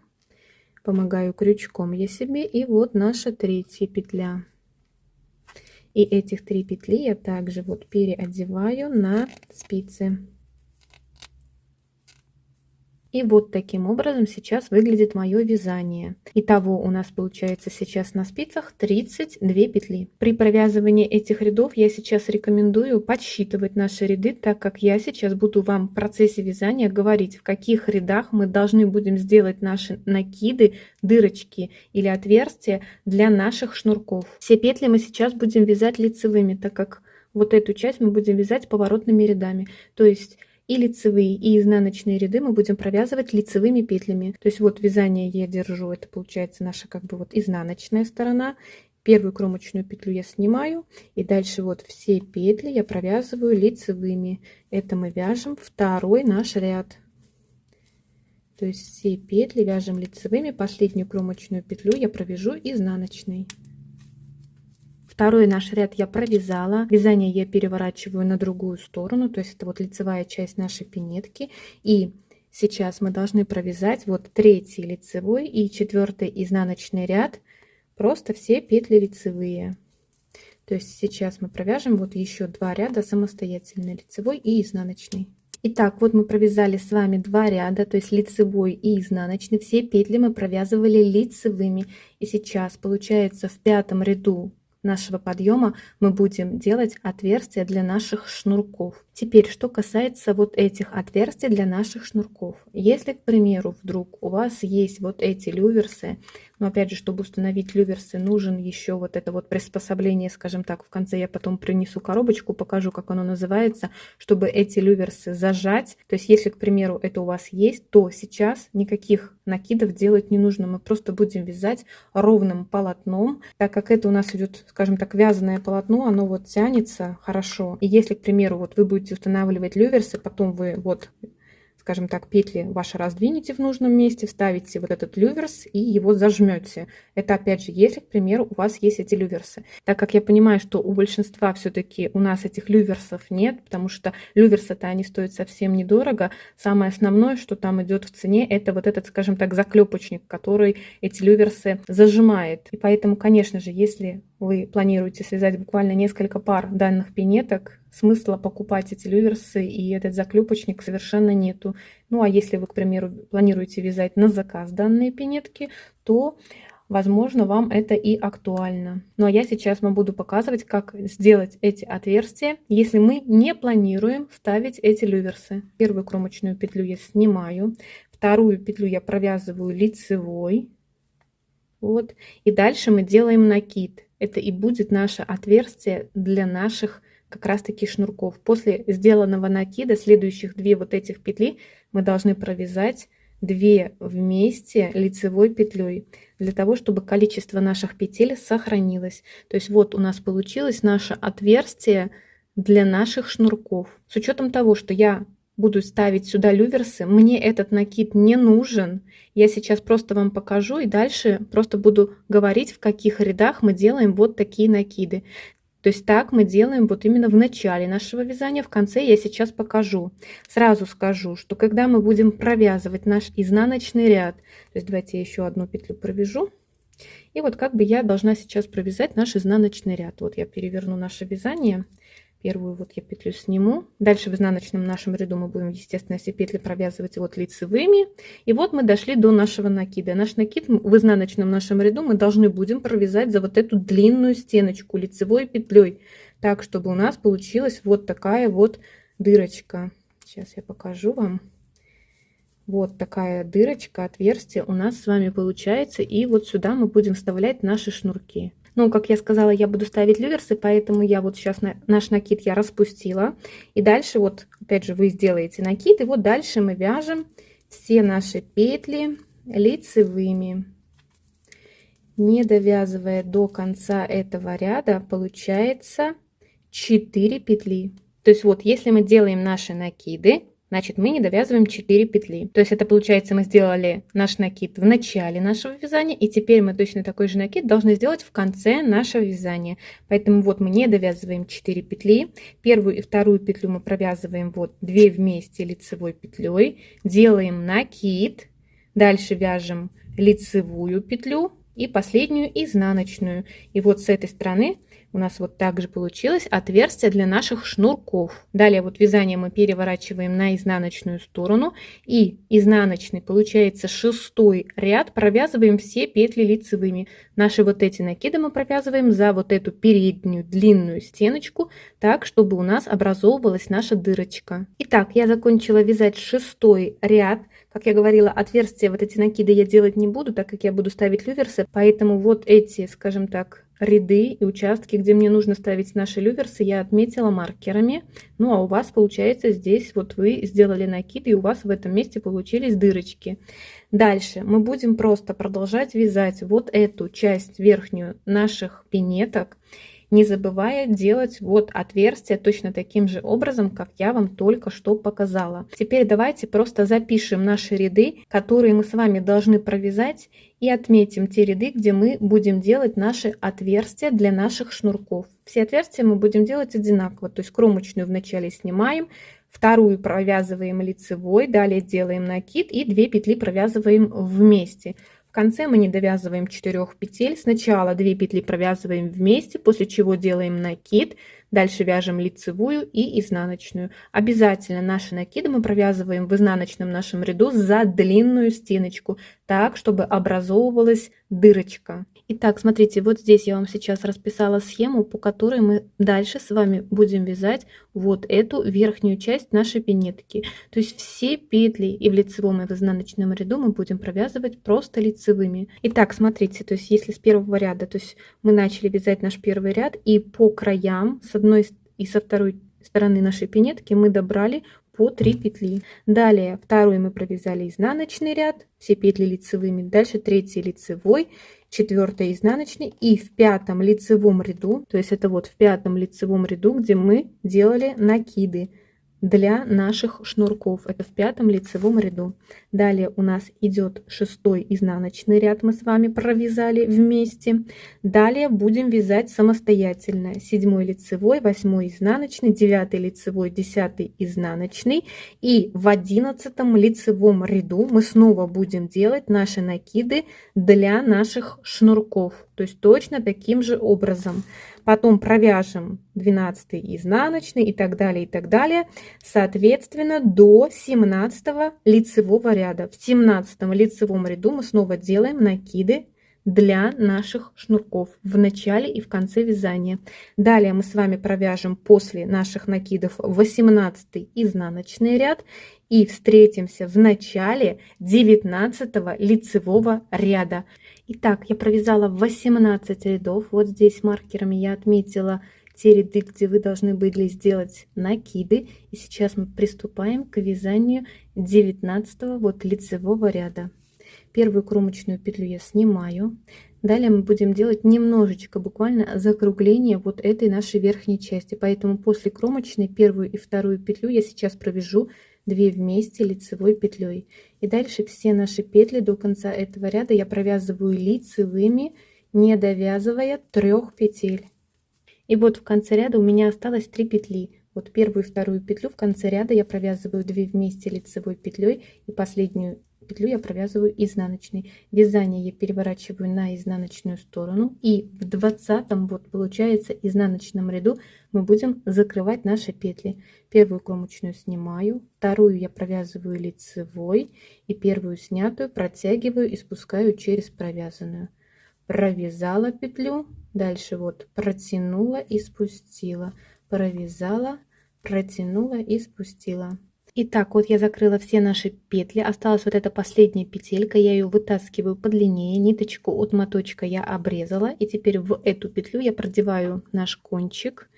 помогаю крючком я себе, и вот наша 3-я петля. И этих 3 петли я также вот переодеваю на спицы. И вот таким образом сейчас выглядит мое вязание. Итого у нас получается сейчас на спицах 32 петли. При провязывании этих рядов я сейчас рекомендую подсчитывать наши ряды, так как я сейчас буду вам в процессе вязания говорить, в каких рядах мы должны будем сделать наши накиды, дырочки или отверстия для наших шнурков. Все петли мы сейчас будем вязать лицевыми, так как вот эту часть мы будем вязать поворотными рядами. То есть и лицевые, и изнаночные ряды мы будем провязывать лицевыми петлями. То есть вот вязание я держу, это получается наша как бы вот изнаночная сторона. Первую кромочную петлю я снимаю, и дальше вот все петли я провязываю лицевыми. Это мы вяжем второй наш ряд. То есть все петли вяжем лицевыми, последнюю кромочную петлю я провяжу изнаночной. Второй наш ряд я провязала. Вязание я переворачиваю на другую сторону, то есть это вот лицевая часть нашей пинетки. И сейчас мы должны провязать вот 3-й лицевой и 4-й изнаночный ряд, просто все петли лицевые. То есть сейчас мы провяжем вот еще 2 ряда самостоятельно, лицевой и изнаночный. Итак, вот мы провязали с вами 2 ряда, то есть лицевой и изнаночный. Все петли мы провязывали лицевыми. И сейчас получается в 5-м ряду нашего подъема мы будем делать отверстия для наших шнурков. Теперь, что касается вот этих отверстий для наших шнурков. Если, к примеру, вдруг у вас есть вот эти люверсы, но опять же, чтобы установить люверсы, нужен еще вот это вот приспособление, скажем так, в конце я потом принесу коробочку, покажу, как оно называется, чтобы эти люверсы зажать. То есть, если, к примеру, это у вас есть, то сейчас никаких накидов делать не нужно. Мы просто будем вязать ровным полотном, так как это у нас идет, скажем так, вязаное полотно, оно вот тянется хорошо. И если, к примеру, вот вы будете устанавливать люверсы, потом вы вот, скажем так, петли ваши раздвинете в нужном месте, вставите вот этот люверс и его зажмете. Это опять же, если, к примеру, у вас есть эти люверсы. Так как я понимаю, что у большинства все-таки у нас этих люверсов нет, потому что люверсы-то они стоят совсем недорого. Самое основное, что там идет в цене, это вот этот, скажем так, заклепочник, который эти люверсы зажимает. И поэтому, конечно же, если вы планируете связать буквально несколько пар данных пинеток, смысла покупать эти люверсы и этот заклепочник совершенно нету. Ну а если вы, к примеру, планируете вязать на заказ данные пинетки, то возможно вам это и актуально. Ну а я сейчас вам буду показывать, как сделать эти отверстия, если мы не планируем ставить эти люверсы. Первую кромочную петлю я снимаю, вторую петлю я провязываю лицевой. Вот. И дальше мы делаем накид. Это и будет наше отверстие для наших как раз таки шнурков. После сделанного накида следующих 2 вот этих петли мы должны провязать 2 вместе лицевой петлей, для того, чтобы количество наших петель сохранилось. То есть вот у нас получилось наше отверстие для наших шнурков. С учетом того, что я буду ставить сюда люверсы, мне этот накид не нужен. Я сейчас просто вам покажу и дальше просто буду говорить, в каких рядах мы делаем вот такие накиды. То есть так мы делаем вот именно в начале нашего вязания, в конце я сейчас покажу. Сразу скажу, что когда мы будем провязывать наш изнаночный ряд, то есть давайте я еще одну петлю провяжу. И вот как бы я должна сейчас провязать наш изнаночный ряд. Вот я переверну наше вязание. Первую вот я петлю сниму. Дальше в изнаночном нашем ряду мы будем, естественно, все петли провязывать вот лицевыми. И вот мы дошли до нашего накида. Наш накид в изнаночном нашем ряду мы должны будем провязать за вот эту длинную стеночку лицевой петлей, так чтобы у нас получилась вот такая вот дырочка. Сейчас я покажу вам. Вот такая дырочка, отверстие у нас с вами получается. И вот сюда мы будем вставлять наши шнурки. Ну, как я сказала, я буду ставить люверсы, поэтому я вот сейчас наш накид я распустила. И дальше вот, опять же, вы сделаете накид, и вот дальше мы вяжем все наши петли лицевыми. Не довязывая до конца этого ряда, получается 4 петли. То есть вот, если мы делаем наши накиды, значит, мы не довязываем 4 петли. То есть это получается, мы сделали наш накид в начале нашего вязания, и теперь мы точно такой же накид должны сделать в конце нашего вязания. Поэтому вот мы не довязываем 4 петли. Первую и вторую петлю мы провязываем вот 2 вместе лицевой петлей, делаем накид, дальше вяжем лицевую петлю и последнюю изнаночную. И вот с этой стороны у нас вот также получилось отверстие для наших шнурков. Далее вот вязание мы переворачиваем на изнаночную сторону, и изнаночный получается 6-й ряд, провязываем все петли лицевыми. Наши вот эти накиды мы провязываем за вот эту переднюю длинную стеночку, так чтобы у нас образовывалась наша дырочка. Итак, я закончила вязать 6-й ряд. Как я говорила, отверстия, вот эти накиды я делать не буду, так как я буду ставить люверсы, поэтому вот эти, скажем так, ряды и участки, где мне нужно ставить наши люверсы, я отметила маркерами. Ну а у вас получается здесь вот вы сделали накид, и у вас в этом месте получились дырочки. Дальше мы будем просто продолжать вязать вот эту часть верхнюю наших пинеток, не забывая делать вот отверстия точно таким же образом, как я вам только что показала. Теперь давайте просто запишем наши ряды, которые мы с вами должны провязать, и отметим те ряды, где мы будем делать наши отверстия для наших шнурков. Все отверстия мы будем делать одинаково, то есть кромочную вначале снимаем, вторую провязываем лицевой, далее делаем накид и 2 петли провязываем вместе. В конце мы не довязываем 4 петель. Сначала 2 петли провязываем вместе, после чего делаем накид. Дальше вяжем лицевую и изнаночную. Обязательно наши накиды мы провязываем в изнаночном нашем ряду за длинную стеночку, так, чтобы образовывалась дырочка. Итак, смотрите, вот здесь я вам сейчас расписала схему, по которой мы дальше с вами будем вязать вот эту верхнюю часть нашей пинетки. То есть все петли и в лицевом, и в изнаночном ряду мы будем провязывать просто лицевыми. Итак, смотрите, то есть если с первого ряда, то есть мы начали вязать наш первый ряд, и по краям с одной и со второй стороны нашей пинетки мы добрали по 3 петли. Далее второй мы провязали изнаночный ряд, все петли лицевыми, дальше третий лицевой, четвертый изнаночный, и в пятом лицевом ряду, то есть это вот в пятом лицевом ряду, где мы делали накиды для наших шнурков, это в пятом лицевом ряду. Далее у нас идет шестой изнаночный ряд, мы с вами провязали вместе. Далее будем вязать самостоятельно: седьмой лицевой, восьмой изнаночный, девятый лицевой, десятый изнаночный, и в одиннадцатом лицевом ряду мы снова будем делать наши накиды для наших шнурков, то есть точно таким же образом. Потом провяжем 12 изнаночный и так далее, соответственно, до 17 лицевого ряда. В 17 лицевом ряду мы снова делаем накиды для наших шнурков в начале и в конце вязания. Далее мы с вами провяжем после наших накидов 18 изнаночный ряд и встретимся в начале 19 лицевого ряда. Итак, я провязала 18 рядов. Вот здесь маркерами я отметила те ряды, где вы должны были сделать накиды. И сейчас мы приступаем к вязанию 19 вот лицевого ряда. Первую кромочную петлю я снимаю. Далее мы будем делать немножечко, буквально закругление вот этой нашей верхней части. Поэтому после кромочной первую и вторую петлю я сейчас провяжу 2 вместе лицевой петлей. И дальше все наши петли до конца этого ряда я провязываю лицевыми, не довязывая 3 петель. И вот в конце ряда у меня осталось 3 петли. Вот первую и вторую петлю в конце ряда я провязываю 2 вместе лицевой петлей, и последнюю петлю я провязываю изнаночной. Вязание я переворачиваю на изнаночную сторону, и в 20-м вот получается изнаночном ряду мы будем закрывать наши петли. Первую кромочную снимаю, вторую я провязываю лицевой, и первую снятую протягиваю и спускаю через провязанную. Провязала петлю, дальше вот протянула и спустила, провязала, протянула и спустила. Итак, вот я закрыла все наши петли, осталась вот эта последняя петелька, я ее вытаскиваю подлиннее, ниточку от моточка я обрезала, и теперь в эту петлю я продеваю наш кончик,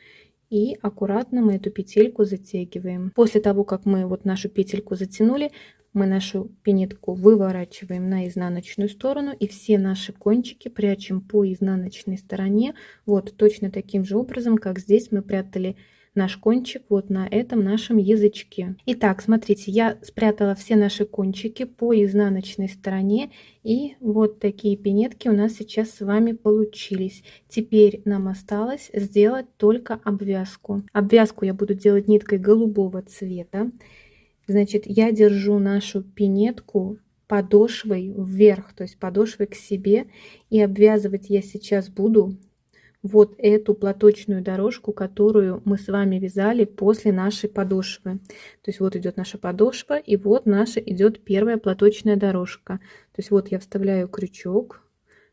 и аккуратно мы эту петельку затягиваем. После того, как мы вот нашу петельку затянули, мы нашу пинетку выворачиваем на изнаночную сторону, и все наши кончики прячем по изнаночной стороне, вот точно таким же образом, как здесь мы прятали наш кончик вот на этом нашем язычке. Итак, смотрите, я спрятала все наши кончики по изнаночной стороне, и вот такие пинетки у нас сейчас с вами получились. Теперь нам осталось сделать только обвязку. Обвязку я буду делать ниткой голубого цвета. Значит, я держу нашу пинетку подошвой вверх, то есть подошвой к себе, и обвязывать я сейчас буду вот эту платочную дорожку, которую мы с вами вязали после нашей подошвы. То есть вот идет наша подошва, и вот наша идет первая платочная дорожка. То есть вот я вставляю крючок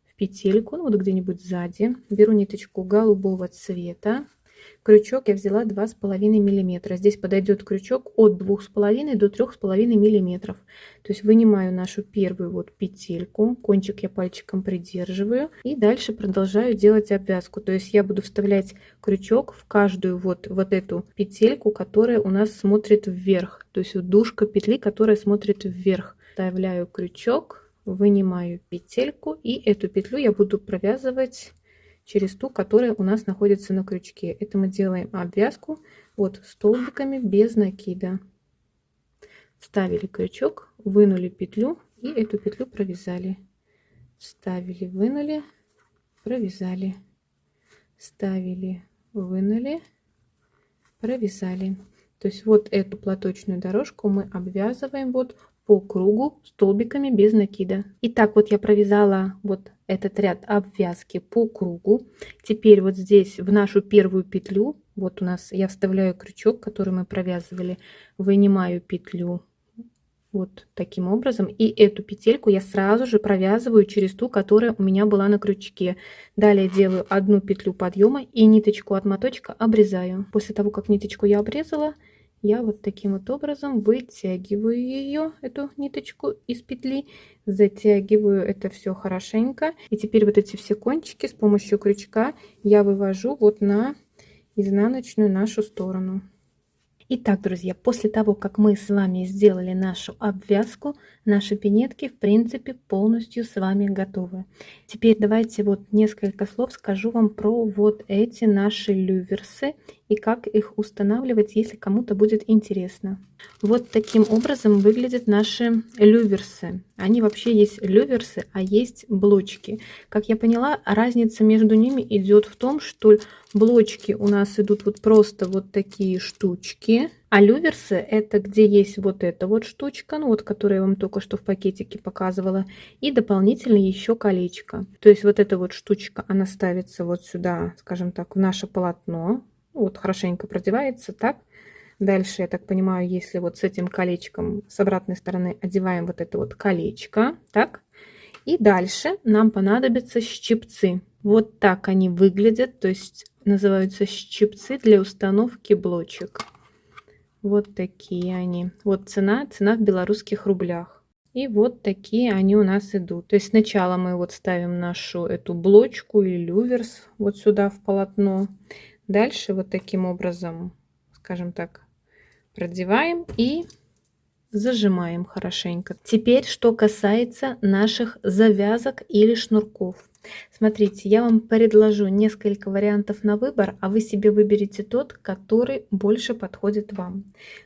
в петельку, ну вот где-нибудь сзади, беру ниточку голубого цвета. Крючок я взяла 2,5 миллиметра. Здесь подойдет крючок от 2,5 до 3,5 миллиметров. То есть вынимаю нашу первую вот петельку, кончик я пальчиком придерживаю, и дальше продолжаю делать обвязку. То есть я буду вставлять крючок в каждую вот эту петельку, которая у нас смотрит вверх. То есть вот дужка петли, которая смотрит вверх. Вставляю крючок, вынимаю петельку, и эту петлю я буду провязывать через ту, которая у нас находится на крючке. Это мы делаем обвязку вот столбиками без накида. Вставили крючок, вынули петлю и эту петлю провязали. Вставили, вынули, провязали. Вставили, вынули, провязали. То есть вот эту платочную дорожку мы обвязываем вот по кругу столбиками без накида. Итак, вот я провязала вот этот ряд обвязки по кругу. Теперь вот здесь в нашу первую петлю, вот у нас я вставляю крючок, который мы провязывали, вынимаю петлю Вот таким образом. И эту петельку я сразу же провязываю через ту, которая у меня была на крючке. Далее делаю одну петлю подъема и ниточку от моточка обрезаю. После того, как ниточку я обрезала, я вот таким вот образом вытягиваю ее, эту ниточку из петли, затягиваю это все хорошенько. И теперь вот эти все кончики с помощью крючка я вывожу вот на изнаночную нашу сторону. Итак, друзья, после того, как мы с вами сделали нашу обвязку, наши пинетки, в принципе, полностью с вами готовы. Теперь давайте вот несколько слов скажу вам про вот эти наши люверсы и как их устанавливать, если кому-то будет интересно. Вот таким образом выглядят наши люверсы. Они вообще есть люверсы, а есть блочки. Как я поняла, разница между ними идет в том, что блочки у нас идут вот просто вот такие штучки, а люверсы это где есть вот эта вот штучка, ну вот, которую я вам только что в пакетике показывала, и дополнительно еще колечко. То есть вот эта вот штучка, она ставится вот сюда, скажем так, в наше полотно, вот хорошенько продевается, так. Дальше, я так понимаю, если вот с этим колечком с обратной стороны одеваем вот это вот колечко, так. И дальше нам понадобятся щипцы. Вот так они выглядят, то есть называются щипцы для установки блочек. Вот такие они. Вот цена в белорусских рублях. И вот такие они у нас идут. То есть сначала мы вот ставим нашу эту блочку или люверс вот сюда в полотно. Дальше вот таким образом, скажем так, продеваем и зажимаем хорошенько. Теперь, что касается наших завязок или шнурков. Смотрите, я вам предложу несколько вариантов на выбор, а вы себе выберите тот, который больше подходит вам.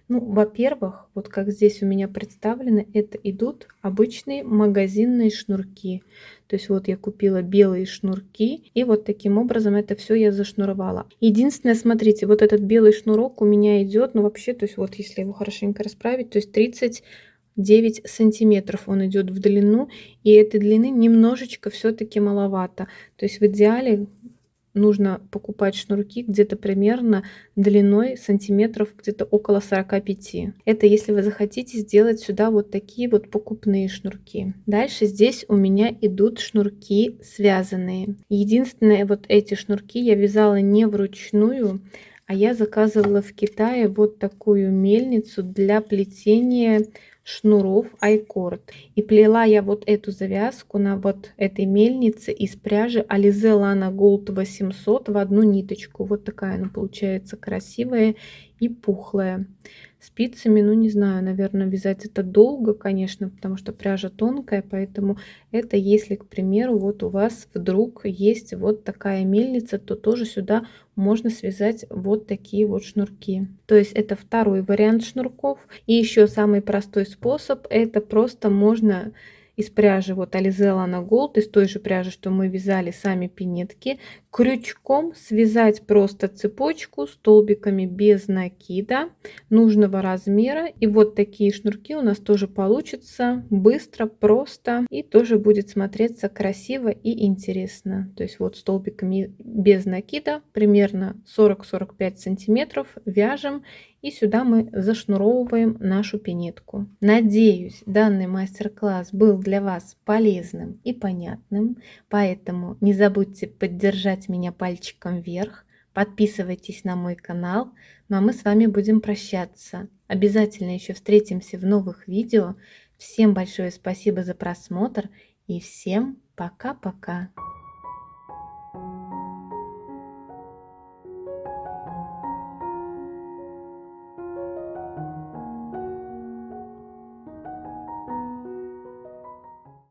Ну, во-первых, вот как здесь у меня представлены, это идут обычные магазинные шнурки. То есть вот я купила белые шнурки, и вот таким образом это все я зашнуровала. Единственное, смотрите, вот этот белый шнурок у меня идет, ну вообще, то есть вот если его хорошенько расправить, то есть 39 сантиметров он идет в длину, и этой длины немножечко все-таки маловато. То есть в идеале нужно покупать шнурки где-то примерно длиной сантиметров где-то около 45. Это если вы захотите сделать сюда вот такие вот покупные шнурки. Дальше здесь у меня идут шнурки связанные. Единственное, вот эти шнурки я вязала не вручную, а я заказывала в Китае вот такую мельницу для плетения шнуров айкорд. И плела я вот эту завязку на вот этой мельнице из пряжи Alize Lana Gold 800 в одну ниточку. Вот такая она получается красивая и пухлая. Спицами, ну не знаю, наверное, вязать это долго, конечно, потому что пряжа тонкая, поэтому это если, к примеру, вот у вас вдруг есть вот такая мельница, то тоже сюда можно связать вот такие вот шнурки. То есть это второй вариант шнурков. И еще самый простой способ, это просто можно из пряжи вот Alize Lana Gold, из той же пряжи, что мы вязали сами пинетки, крючком связать просто цепочку столбиками без накида нужного размера. И вот такие шнурки у нас тоже получится быстро, просто и тоже будет смотреться красиво и интересно. То есть вот столбиками без накида примерно 40-45 сантиметров вяжем, и сюда мы зашнуровываем нашу пинетку. Надеюсь, данный мастер-класс был для вас полезным и понятным, поэтому не забудьте поддержать меня пальчиком вверх, подписывайтесь на мой канал, ну а мы с вами будем прощаться. Обязательно еще встретимся в новых видео. Всем большое спасибо за просмотр и всем пока-пока.